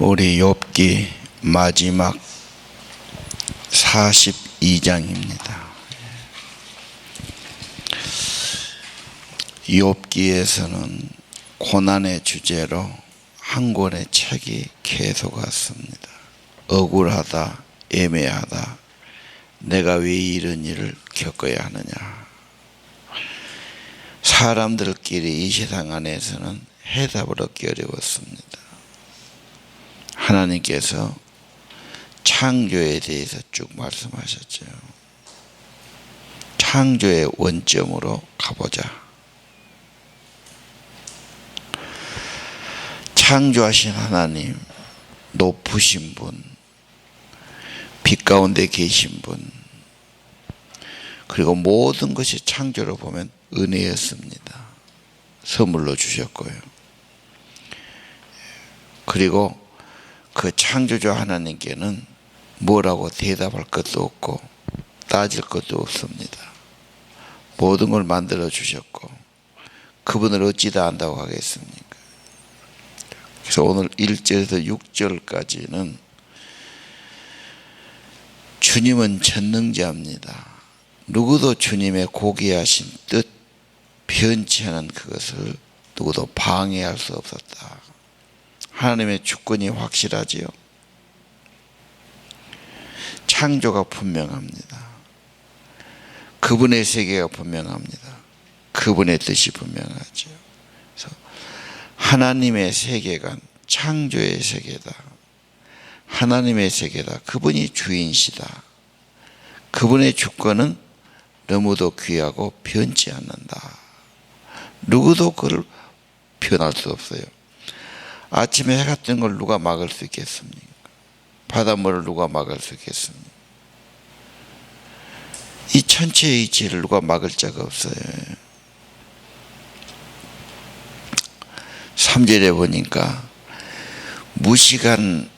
우리 욥기 마지막 42장입니다. 욥기에서는 고난의 주제로 한 권의 책이 계속 왔습니다. 억울하다, 애매하다, 내가 왜 이런 일을 겪어야 하느냐. 사람들끼리 이 세상 안에서는 해답을 얻기 어려웠습니다. 하나님께서 창조에 대해서 쭉 말씀하셨죠. 창조의 원점으로 가보자. 창조하신 하나님, 높으신 분, 빛 가운데 계신 분, 그리고 모든 것이 창조로 보면 은혜였습니다. 선물로 주셨고요. 그리고 그 창조주 하나님께는 뭐라고 대답할 것도 없고 따질 것도 없습니다. 모든 걸 만들어 주셨고 그분을 어찌 다 안다고 하겠습니까? 그래서 오늘 1절에서 6절까지는 주님은 전능자입니다. 누구도 주님의 고귀하신 뜻, 변치 않은 그것을 누구도 방해할 수 없었다. 하나님의 주권이 확실하지요. 창조가 분명합니다. 그분의 세계가 분명합니다. 그분의 뜻이 분명하죠. 그래서 하나님의 세계관, 창조의 세계다. 하나님의 세계다. 그분이 주인시다. 그분의 주권은 너무도 귀하고 변치 않는다. 누구도 그걸 변할 수 없어요. 아침에 해가 뜨는 걸 누가 막을 수 있겠습니까? 바닷물을 누가 막을 수 있겠습니까? 이 천체의 이치를 누가 막을 자가 없어요. 3절에 보니까 무식한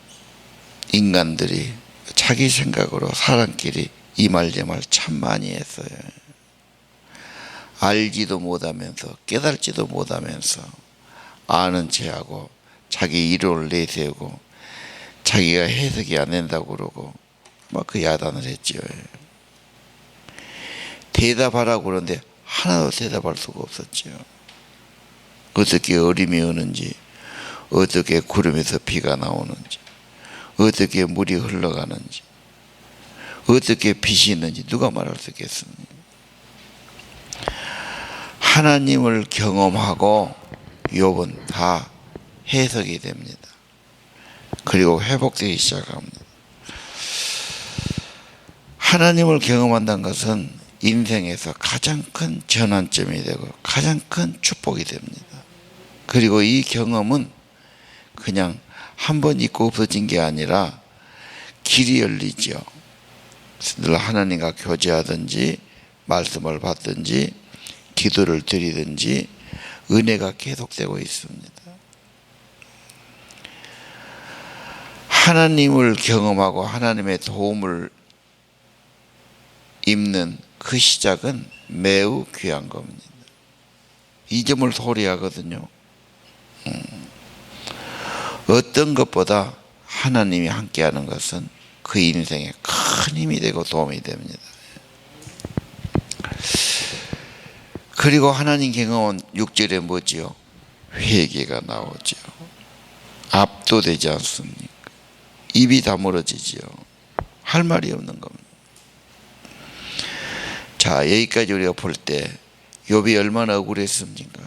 인간들이 자기 생각으로 사람끼리 이 말 저 말 참 많이 했어요. 알지도 못하면서 깨달지도 못하면서 아는 체하고 자기 이론을 내세우고 자기가 해석이 안 된다고 그러고 막 그 야단을 했죠. 대답하라고 그러는데 하나도 대답할 수가 없었죠. 어떻게 어림이 오는지, 어떻게 구름에서 비가 나오는지, 어떻게 물이 흘러가는지, 어떻게 빛이 있는지 누가 말할 수 있겠습니까? 하나님을 경험하고 욥은 다 해석이 됩니다. 그리고 회복되기 시작합니다. 하나님을 경험한다는 것은 인생에서 가장 큰 전환점이 되고 가장 큰 축복이 됩니다. 그리고 이 경험은 그냥 한 번 있고 없어진 게 아니라 길이 열리죠. 늘 하나님과 교제하든지 말씀을 받든지 기도를 드리든지 은혜가 계속되고 있습니다. 하나님을 경험하고 하나님의 도움을 입는 그 시작은 매우 귀한 겁니다. 이 점을 소리하거든요. 어떤 것보다 하나님이 함께하는 것은 그 인생에 큰 힘이 되고 도움이 됩니다. 그리고 하나님 경험은 6절에 뭐지요? 회개가 나오죠. 압도되지 않습니까? 입이 다물어지지요. 할 말이 없는 겁니다. 자, 여기까지 우리가 볼 때 욥이 얼마나 억울했습니까?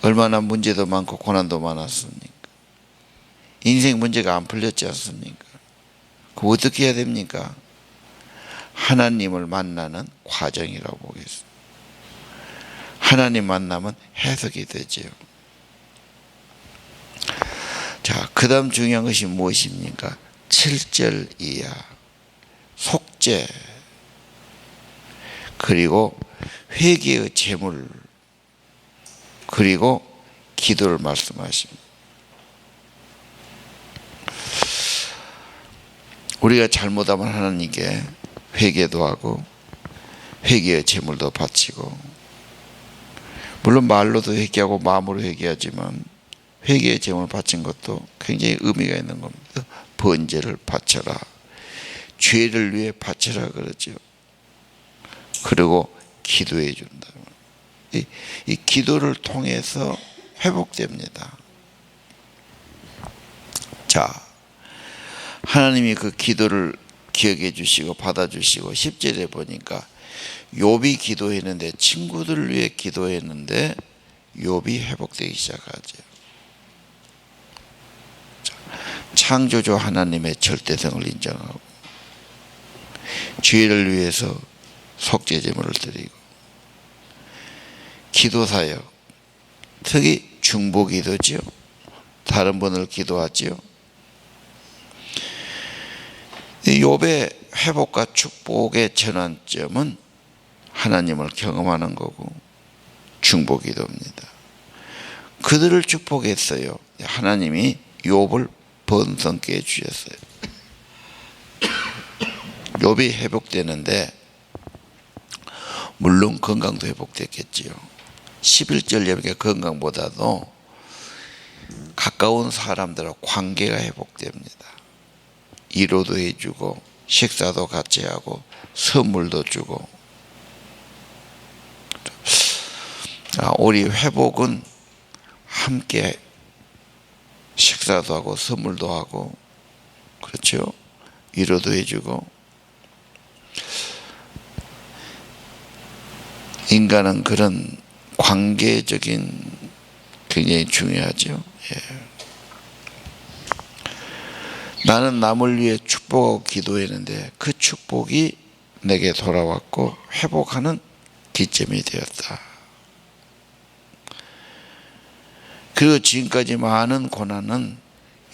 얼마나 문제도 많고 고난도 많았습니까? 인생 문제가 안 풀렸지 않습니까? 그거 어떻게 해야 됩니까? 하나님을 만나는 과정이라고 보겠습니다. 하나님 만나면 해석이 되지요. 자, 그 다음 중요한 것이 무엇입니까? 7절 이하 속죄 그리고 회개의 제물 그리고 기도를 말씀하십니다. 우리가 잘못하면 하나님께 회개도 하고 회개의 제물도 바치고 물론 말로도 회개하고 마음으로 회개하지만 회개의 제물을 바친 것도 굉장히 의미가 있는 겁니다. 번제를 바쳐라. 죄를 위해 바쳐라 그러죠. 그리고 기도해 준다. 이 기도를 통해서 회복됩니다. 자, 하나님이 그 기도를 기억해 주시고 받아주시고 10절에 보니까 욥이 기도했는데, 친구들을 위해 기도했는데 욥이 회복되기 시작하죠. 창조주 하나님의 절대성을 인정하고 죄를 위해서 속죄제물을 드리고 기도사역, 특히 중보기도지요. 다른 분을 기도하지요. 욥의 회복과 축복의 전환점은 하나님을 경험하는 거고 중보기도입니다. 그들을 축복했어요. 하나님이 욥을 번성케 해주셨어요. 욥이 회복되는데 물론 건강도 회복됐겠지요. 11절 여러분께 건강보다도 가까운 사람들과 관계가 회복됩니다. 위로도 해주고 식사도 같이 하고 선물도 주고. 우리 회복은 함께 식사도 하고 선물도 하고, 그렇죠? 위로도 해주고. 인간은 그런 관계적인 굉장히 중요하죠. 예. 나는 남을 위해 축복하고 기도했는데 그 축복이 내게 돌아왔고 회복하는 기점이 되었다. 그리고 지금까지 많은 고난은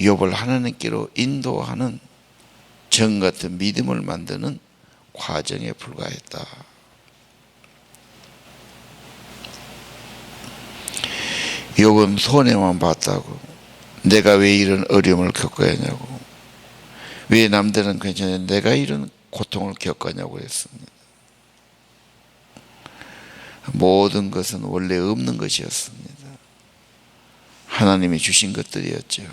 욥을 하나님께로 인도하는 정 같은 믿음을 만드는 과정에 불과했다. 욥은 손해만 봤다고, 내가 왜 이런 어려움을 겪어야 하냐고, 왜 남들은 괜찮은데 내가 이런 고통을 겪었냐고 했습니다. 모든 것은 원래 없는 것이었습니다. 하나님이 주신 것들이었죠.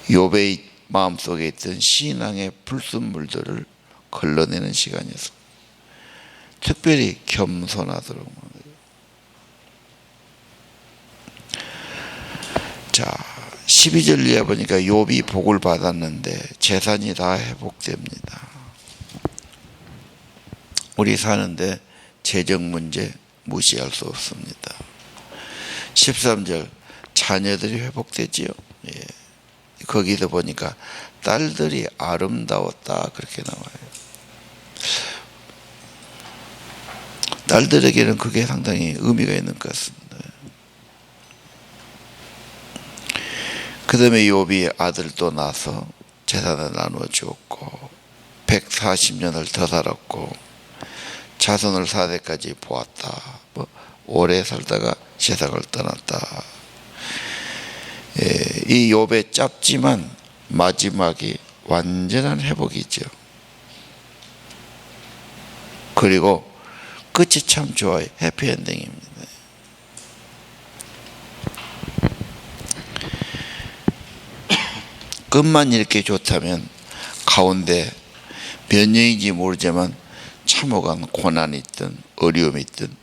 욥의 마음속에 있던 신앙의 불순물들을 걸러내는 시간이었습니다. 특별히 겸손하도록. 자, 12절 이하 보니까 욥이 복을 받았는데 재산이 다 회복됩니다. 우리 사는데 재정 문제 무시할 수 없습니다. 13절 자녀들이 회복되지요. 예. 거기도 보니까 딸들이 아름다웠다 그렇게 나와요. 딸들에게는 그게 상당히 의미가 있는 것 같습니다. 그 다음에 욥이 아들도 낳아서 재산을 나누어 주었고 140년을 더 살았고 자손을 4대까지 보았다. 오래 살다가 세상을 떠났다. 이 욥의 짧지만 마지막이 완전한 회복이죠. 그리고 끝이 참 좋아요. 해피엔딩입니다. 끝만 이렇게 좋다면 가운데 몇 년인지 모르지만 참혹한 고난이 있든 어려움이 있든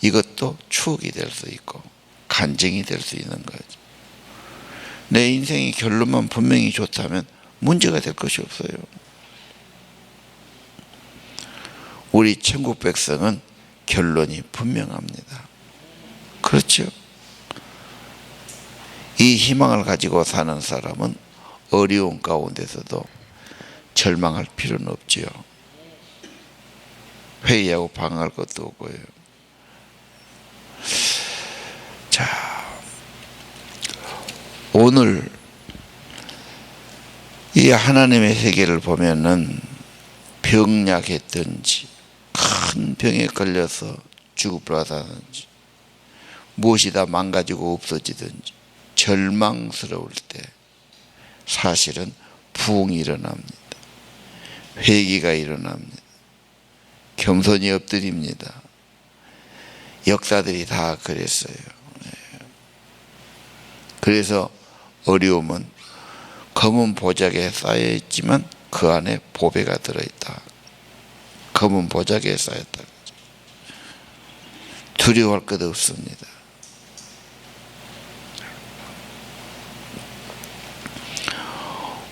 이것도 추억이 될 수 있고 간증이 될 수 있는 거죠. 내 인생의 결론만 분명히 좋다면 문제가 될 것이 없어요. 우리 천국 백성은 결론이 분명합니다. 그렇죠? 이 희망을 가지고 사는 사람은 어려운 가운데서도 절망할 필요는 없지요. 회의하고 방황할 것도 없고요. 자, 오늘 이 하나님의 세계를 보면은 병약했든지 큰 병에 걸려서 죽음받았든지 무엇이 다 망가지고 없어지든지 절망스러울 때 사실은 부흥이 일어납니다. 회개가 일어납니다. 겸손히 엎드립니다. 역사들이 다 그랬어요. 그래서 어려움은 검은 보자기에 쌓여 있지만 그 안에 보배가 들어있다. 검은 보자기에 쌓였다. 두려워할 것 없습니다.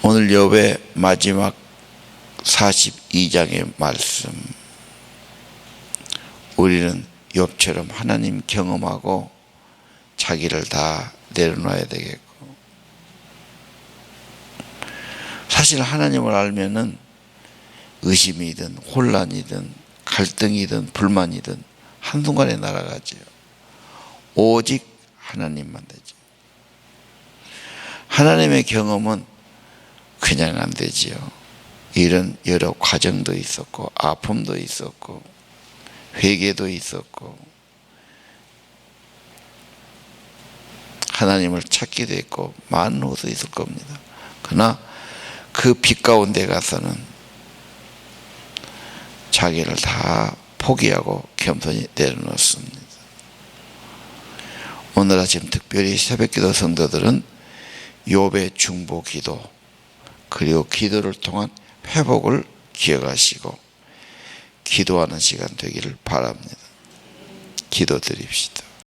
오늘 욥의 마지막 42장의 말씀, 우리는 욥처럼 하나님 경험하고 자기를 다 내려놔야 되겠고, 사실 하나님을 알면은 의심이든 혼란이든 갈등이든 불만이든 한순간에 날아가지요. 오직 하나님만 되죠. 하나님의 경험은 그냥 안 되지요. 이런 여러 과정도 있었고, 아픔도 있었고, 회개도 있었고, 하나님을 찾기도 했고, 많은 것도 있을 겁니다. 그러나 그 빛 가운데 가서는 자기를 다 포기하고 겸손히 내려놓습니다. 오늘 아침 특별히 새벽기도 성도들은 욥의 중보 기도, 그리고 기도를 통한 회복을 기억하시고 기도하는 시간 되기를 바랍니다. 기도드립시다.